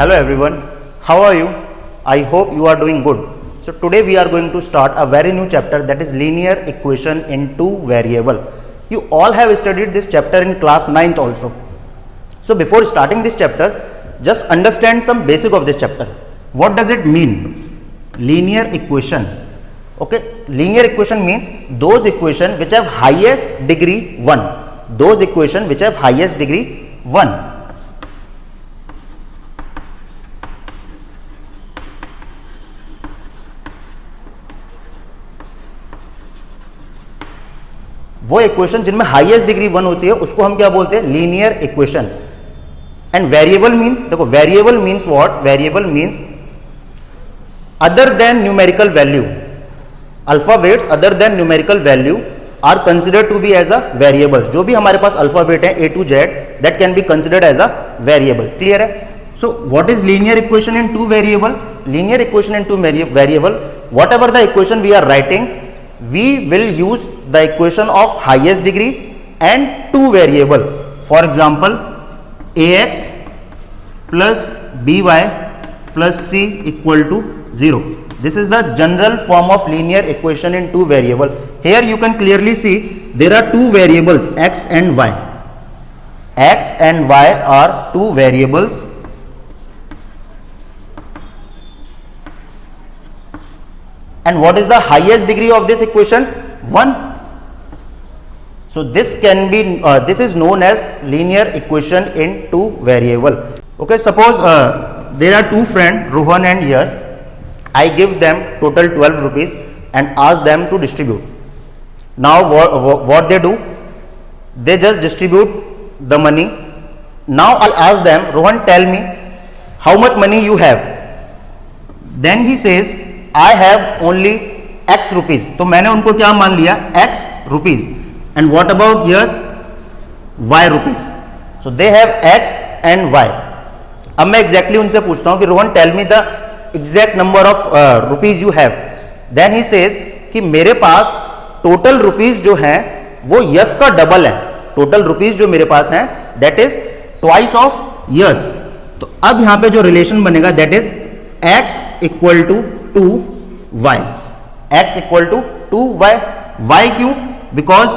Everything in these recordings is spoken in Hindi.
Hello everyone, how are you? I hope you are doing good. So today we are going to start a very new chapter, that is linear equation in two variable. You all have studied this chapter in class 9th also. So before starting this chapter, just understand some basic of this chapter. What does it mean? Linear equation. Okay, linear equation means those equation which have highest degree 1. Those equation which have highest degree 1. वो इक्वेशन जिनमें हाईएस्ट डिग्री 1 होती है उसको हम क्या बोलते हैं? Linear equation. And variable means, देखो variable means what? Variable means other than numerical value. Alphabets other than numerical value are considered to be as a variables. जो भी हमारे पास अल्फाबेट है A to Z, that can be considered as a variable. Clear है? So what is linear equation in two variable? Linear equation in two variable, whatever the equation we are writing, we will use the equation of highest degree and two variable. For example, ax plus by plus c equal to 0. This is the general form of linear equation in two variable. Here you can clearly see there are two variables, x and y. X and y are two variables. And what is the highest degree of this equation? 1. So this can be this is known as linear equation in two variable. Okay, suppose there are two friends, Rohan and Yash. I give them total 12 rupees and ask them to distribute. Now what they do? They just distribute the money. Now I ask them, Rohan, tell me how much money you have. Then he says, I have only x rupees. तो मैंने उनको क्या मान लिया? x rupees. And what about yours? y rupees. So they have x and y. अब मैं exactly उनसे पूछता हूँ कि Rohan tell me the exact number of rupees you have. Then he says कि मेरे पास total rupees जो है वो यस का डबल है. Total rupees जो मेरे पास है that is twice of yes. तो अब यहाँ पे जो रिलेशन बनेगा that is x equal to 2y. x equal to 2y. y क्यों? बिकॉज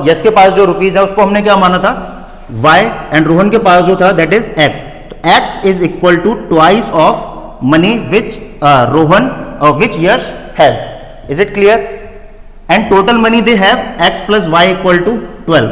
यस के पास जो रुपीज है उसको हमने क्या माना था? y. एंड रोहन के पास जो था दैट इज x. तो x is equal to twice of money which Rohan which Yash has. Is it clear? And total money they have x plus y equal to 12.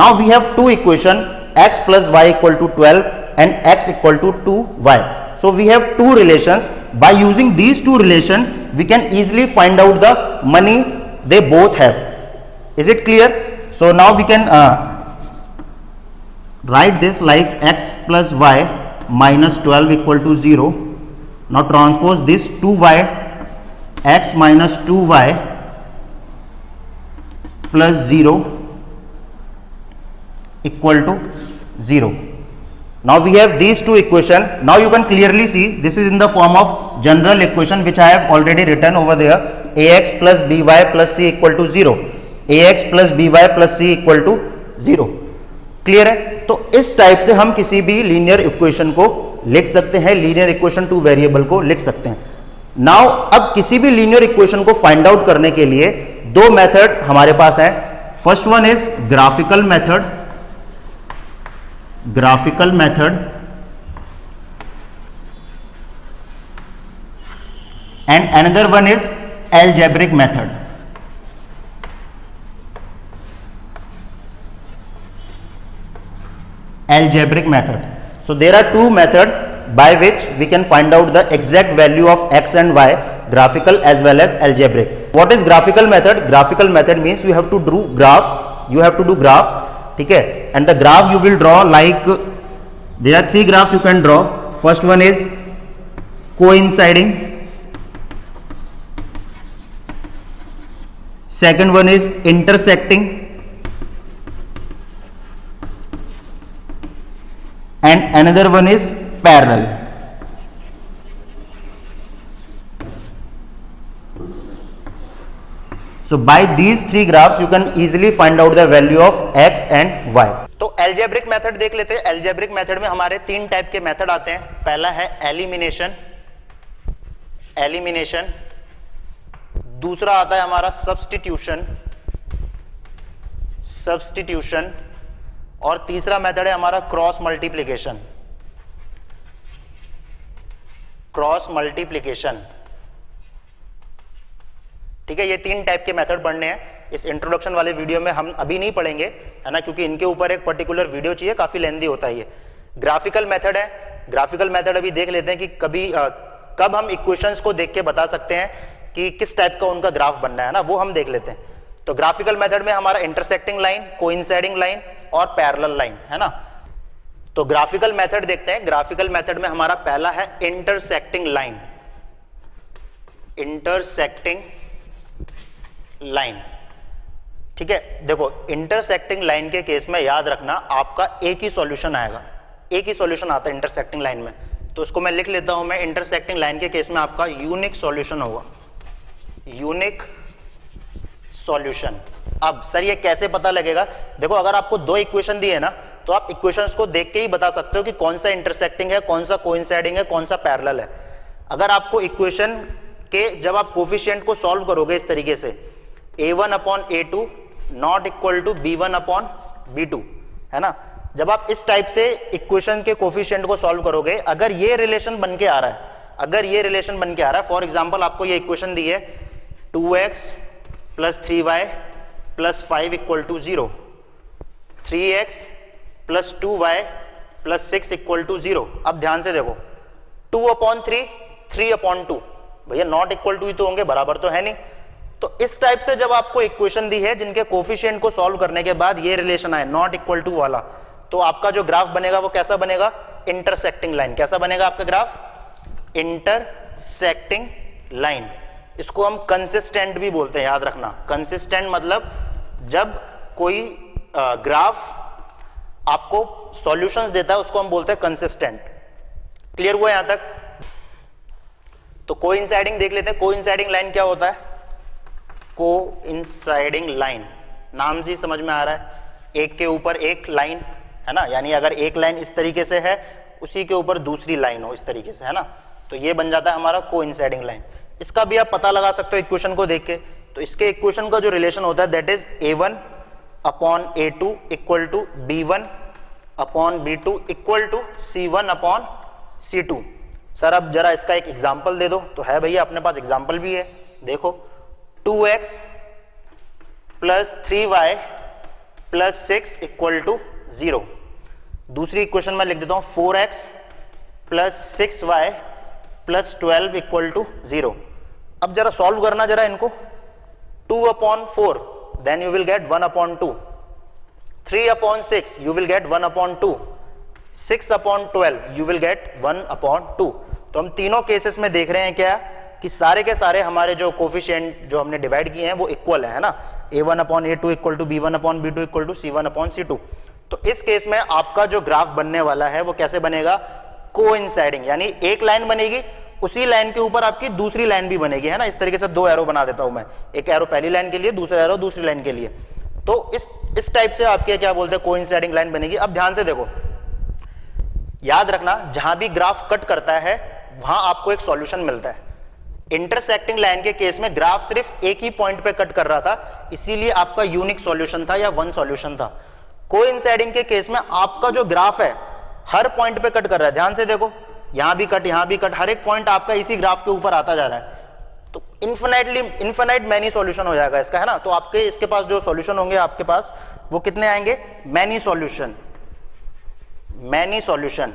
Now we have two equation, x plus y equal to 12 and x equal to 2y. So we have two relations. By using these two relations, we can easily find out the money they both have. Is it clear? So now we can write this like x plus y minus 12 equal to 0. Now transpose this 2y, x minus 2y plus 0 equal to 0. Now we have these two equation. Now you can clearly see this is in the form of general equation which I have already written over there. Ax plus by plus c equal to 0. Ax plus by plus c equal to 0. Clear है? तो इस टाइप से हम किसी भी लीनियर इक्वेशन को लिख सकते हैं, लीनियर इक्वेशन टू वेरिएबल को लिख सकते हैं. नाउ अब किसी भी लीनियर इक्वेशन को फाइंड आउट करने के लिए दो मेथड हमारे पास है. First one is graphical method. Graphical method and another one is algebraic method. Algebraic method. So there are two methods by which we can find out the exact value of x and y, graphical as well as algebraic. What is graphical method? Graphical method means you have to do graphs. You have to do graphs. ठीक है? And the graph you will draw like there are three graphs you can draw. First one is coinciding. Second one is intersecting. And another one is parallel. So by these three graphs you can easily find out the value of x and y. तो एल्जेब्रिक मेथड देख लेते हैं। एल्जेब्रिक मेथड में हमारे तीन टाइप के मेथड आते हैं। पहला है एलिमिनेशन, एलिमिनेशन, दूसरा आता है हमारा सब्स्टिट्यूशन, सब्स्टिट्यूशन, और तीसरा मेथड है हमारा क्रॉस मल्टीप्लिकेशन, क्रॉस मल्टीप्लिकेशन। ठीक है, ये तीन टाइप के मेथड पढ़ने हैं। इस इंट्रोडक्शन वाले वीडियो में हम अभी नहीं पढ़ेंगे, है ना, क्योंकि इनके ऊपर एक पर्टिकुलर वीडियो चाहिए, काफी लेंदी होता है ये। ग्राफिकल मेथड है, ग्राफिकल मेथड अभी देख लेते हैं कि कब हम इक्वेशंस को देख के बता सकते हैं कि किस टाइप का उनका ग्राफ बनना है ना, वो हम देख लेते हैं। तो ग्राफिकल मेथड में हमारा इंटरसेक्टिंग लाइन, कोइंसाइडिंग लाइन और पैरेलल लाइन, है ना। तो ग्राफिकल मेथड देखते हैं। ग्राफिकल मेथड में हमारा पहला है इंटरसेक्टिंग लाइन, इंटरसेक्टिंग लाइन। ठीक है, देखो इंटरसेक्टिंग लाइन के केस में याद रखना आपका एक ही सॉल्यूशन आएगा, एक ही सॉल्यूशन आता है इंटरसेक्टिंग लाइन में। तो उसको मैं लिख लेता हूं, मैं इंटरसेक्टिंग लाइन के केस में आपका यूनिक सॉल्यूशन होगा, यूनिक सॉल्यूशन। अब सर ये कैसे पता लगेगा? देखो अगर आपको दो इक्वेशन दिए ना, तो आप इक्वेशंस को देख के ही बता सकते हो कि कौन सा इंटरसेक्टिंग है, कौन सा कोइंसाइडिंग है, कौन सा पैरेलल है। अगर आपको इक्वेशन के जब आप कोफिशिएंट को सॉल्व करोगे इस तरीके से, a1 upon a2 not equal to b1 upon b2, है ना, जब आप इस टाइप से इक्वेशन के कोफिशिएंट को सॉल्व करोगे, अगर ये रिलेशन बन के आ रहा है, अगर ये रिलेशन बन के आ रहा है, फॉर एग्जांपल आपको ये इक्वेशन दी है 2x plus 3y plus 5 equal to 0, 3x plus 2y plus 6 equal to 0। अब ध्यान से देखो 2 अपॉन 3, 3 अपॉन 2, भैया नॉट इक्वल टू ही तो होंगे, बराबर तो है नहीं। तो इस टाइप से जब आपको इक्वेशन दी है जिनके कोफिशिएंट को सॉल्व करने के बाद ये रिलेशन आए नॉट इक्वल टू वाला, तो आपका जो ग्राफ बनेगा वो कैसा बनेगा? Intersecting line. कैसा बनेगा आपका ग्राफ? Intersecting line. इसको हम कंसिस्टेंट भी बोलते हैं, याद रखना। कंसिस्टेंट मतलब जब कोई ग्राफ आपको सॉल्यूशंस देता है उसको हम बोलते हैं कंसिस्टेंट। क्लियर हुआ यहां तक? तो कोइंसाइडिंग देख लेते हैं। कोइंसाइडिंग लाइन क्या होता है? कोइंसाइडिंग लाइन नाम से ही समझ में आ रहा है, एक के ऊपर एक लाइन, है ना, यानी अगर एक लाइन इस तरीके से है उसी के ऊपर दूसरी लाइन हो इस तरीके से, है ना, तो ये बन जाता है हमारा कोइंसाइडिंग लाइन। इसका भी आप पता लगा सकते हो इक्वेशन को देख के। तो इसके इक्वेशन का जो रिलेशन होता है that is a1 upon a2 equal to b1 upon b2 equal to c1 upon c2। Sir अब जरा इसका एक एग्जाम्पल दे दो, तो है भैया अपने पास एग्जाम्पल भी है, देखो 2x plus 3y plus 6 equal to 0। दूसरी इक्वेशन में लिख देता हूं 4x plus 6y plus 12 equal to 0। अब जरा सॉल्व करना जरा इनको, 2 upon 4 then you will get 1 upon 2, 3 upon 6 you will get 1 upon 2, 6 upon 12 you will get 1 upon 2। तो हम तीनों केसेस में देख रहे हैं क्या कि सारे के सारे हमारे जो कोफिशिएंट जो हमने डिवाइड किए हैं वो इक्वल है ना, a1 upon a2 equal to b1 upon b2 equal to c1 upon c2। तो इस केस में आपका जो ग्राफ बनने वाला है वो कैसे बनेगा? कोइंसाइडिंग, यानी एक लाइन बनेगी, उसी लाइन के ऊपर आपकी दूसरी लाइन भी बनेगी, है ना। इस तरीके से दो एरो बना देता हूं मैं, एक एरो पहली लाइन के लिए, दूसरा एरो दूसरी लाइन के लिए। तो इस टाइप से आपके क्या बोलते हैं, कोइंसाइडिंग लाइन बनेगी। अब ध्यान से देखो, याद रखना जहां भी ग्राफ कट करता है वहां आपको एक सॉल्यूशन मिलता है। इंटरसेक्टिंग लाइन के केस में ग्राफ सिर्फ एक ही पॉइंट पे कट कर रहा था, इसीलिए आपका यूनिक सॉल्यूशन था या वन सॉल्यूशन था। कोइंसाइडिंग के केस में आपका जो ग्राफ है हर पॉइंट पे कट कर रहा है। ध्यान से देखो, यहां भी कट, यहां भी कट, हर एक पॉइंट आपका इसी ग्राफ के ऊपर आता जा रहा है। तो इनफिनाइट मैनी सॉल्यूशन हो जाएगा इसका, है ना। तो आपके इसके पास जो सॉल्यूशन होंगे आपके पास वो कितने आएंगे? Many solution, many solution.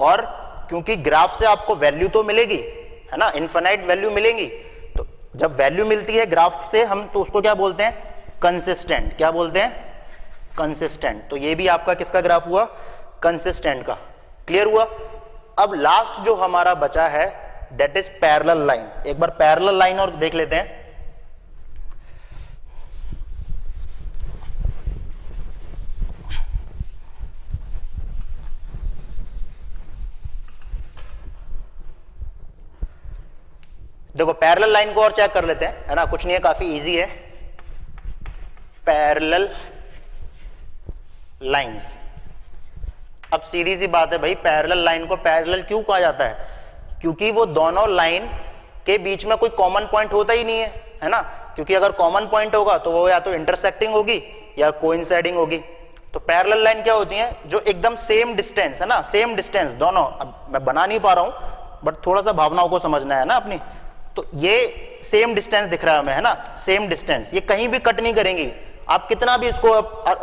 और क्योंकि ग्राफ से आपको वैल्यू तो मिलेगी, है ना, इनफिनाइट वैल्यू मिलेंगी, तो जब वैल्यू मिलती है ग्राफ से हम तो उसको क्या बोलते हैं? कंसिस्टेंट। क्या बोलते हैं? कंसिस्टेंट। तो ये भी आपका किसका ग्राफ हुआ? कंसिस्टेंट का। क्लियर हुआ? अब लास्ट जो हमारा बचा है दैट इज पैरेलल लाइन। एक बार पैरेलल लाइन और देख लेते हैं। देखो पैरेलल लाइन को और चेक कर लेते हैं, है ना, कुछ नहीं है, काफी इजी है। Parallel lines. अब सीधी सी बात है भाई, पैरेलल लाइन को पैरेलल क्यों कहा जाता है? क्योंकि वो दोनों लाइन के बीच में कोई कॉमन पॉइंट होता ही नहीं है ना? क्योंकि अगर कॉमन पॉइंट होगा तो वो या तो इंटरसेक्टिंग होगी या कोइंसाइडिंग होगी। तो पैरेलल लाइन क्या होती है? जो एकदम सेम डिस्टेंस है ना, सेम डिस्टेंस दोनों, अब मैं बना नहीं पा रहा हूं बट थोड़ा सा भावनाओं को समझना है ना अपनी। तो ये सेम डिस्टेंस दिख रहा है हमें, है ना, सेम डिस्टेंस, ये कहीं भी कट नहीं करेंगी। आप कितना भी इसको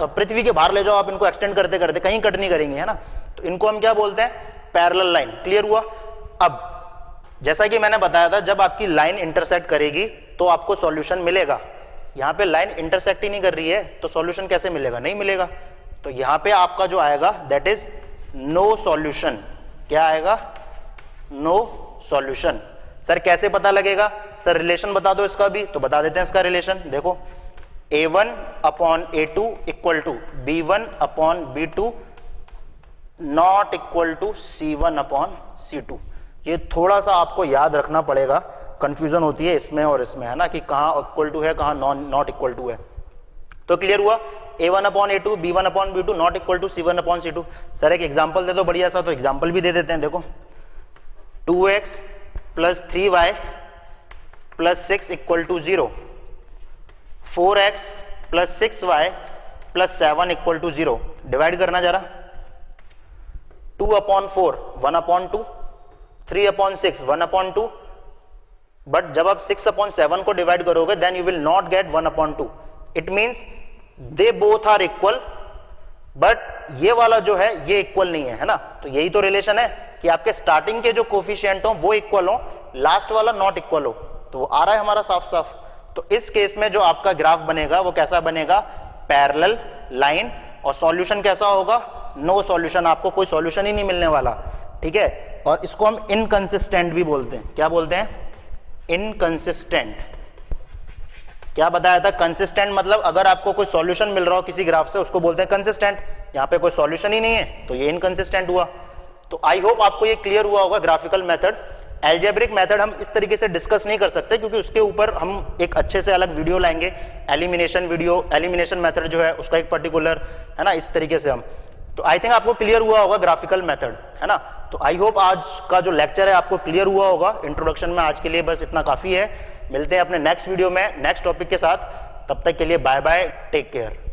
पृथ्वी के बाहर ले जाओ, आप इनको एक्सटेंड करते करते कहीं कट नहीं करेंगे, है ना? तो इनको हम क्या बोलते हैं? Parallel line. क्लियर हुआ? अब जैसा कि मैंने बताया था, जब आपकी लाइन इंटरसेक्ट करेगी तो आपको सॉल्यूशन मिलेगा। यहां पे लाइन इंटरसेक्ट ही नहीं कर रही है तो सॉल्यूशन कैसे मिलेगा? नहीं मिलेगा। तो यहां पे आपका जो आएगा दैट इज नो सॉल्यूशन। क्या आएगा? No solution. सर कैसे पता लगेगा? सर रिलेशन बता दो इसका भी। तो बता देते हैं इसका रिलेशन। देखो, A1 upon A2 equal to B1 upon B2 not equal to C1 upon C2। ये थोड़ा सा आपको याद रखना पड़ेगा, कंफ्यूजन होती है इसमें और इसमें, है ना, कि कहाँ इक्वल टू है, कहाँ नॉट इक्वल टू है। तो क्लियर हुआ? A1 upon A2 B1 upon B2 not equal to C1 upon C2। Sir एक एग्जाम्पल दे दो बढ़िया सा, तो एग्जाम्पल भी दे देते हैं। देखो, 2x plus 3y plus 6 equal to 0, 4x plus 6y plus 7 equal to 0। Divide करना जरा। 2 upon 4 1 upon 2, 3 upon 6 1 upon 2, but जब आप 6 अपॉन 7 को डिवाइड करोगे then you will not get 1 upon 2। It means they both are equal, but ये वाला जो है ये इक्वल नहीं है ना? तो यही तो रिलेशन है कि आपके स्टार्टिंग के जो कोफिशिएंट हो वो इक्वल हो, लास्ट वाला नॉट इक्वल हो। तो वो आ रहा है हमारा साफ साफ। तो इस केस में जो आपका ग्राफ बनेगा वो कैसा बनेगा? Parallel line. और सॉल्यूशन कैसा होगा? No solution. आपको कोई सॉल्यूशन ही नहीं मिलने वाला, ठीक है? और इसको हम इनकंसिस्टेंट भी बोलते हैं। क्या बोलते हैं? इनकंसिस्टेंट। क्या बताया था? कंसिस्टेंट मतलब अगर आपको कोई सॉल्यूशन मिल रहा हो किसी ग्राफ से उसको बोलते हैं कंसिस्टेंट। यहां पे कोई सॉल्यूशन ही नहीं है तो ये इनकंसिस्टेंट हुआ। तो आई होप आपको ये क्लियर हुआ होगा ग्राफिकल मेथड। एल्जेब्रिक मेथड हम इस तरीके से डिस्कस नहीं कर सकते क्योंकि उसके ऊपर हम एक अच्छे से अलग वीडियो लाएंगे। एलिमिनेशन वीडियो, एलिमिनेशन मेथड जो है उसका एक पर्टिकुलर, है ना, इस तरीके से हम। तो आई थिंक आपको क्लियर हुआ होगा ग्राफिकल मेथड, है ना? तो आई होप आज का जो लेक्चर है आपको क्लियर हुआ होगा। इंट्रोडक्शन में आज के लिए बस इतना काफी है। मिलते हैं अपने नेक्स्ट वीडियो में नेक्स्ट टॉपिक के साथ। तब तक के लिए बाय बाय, टेक केयर।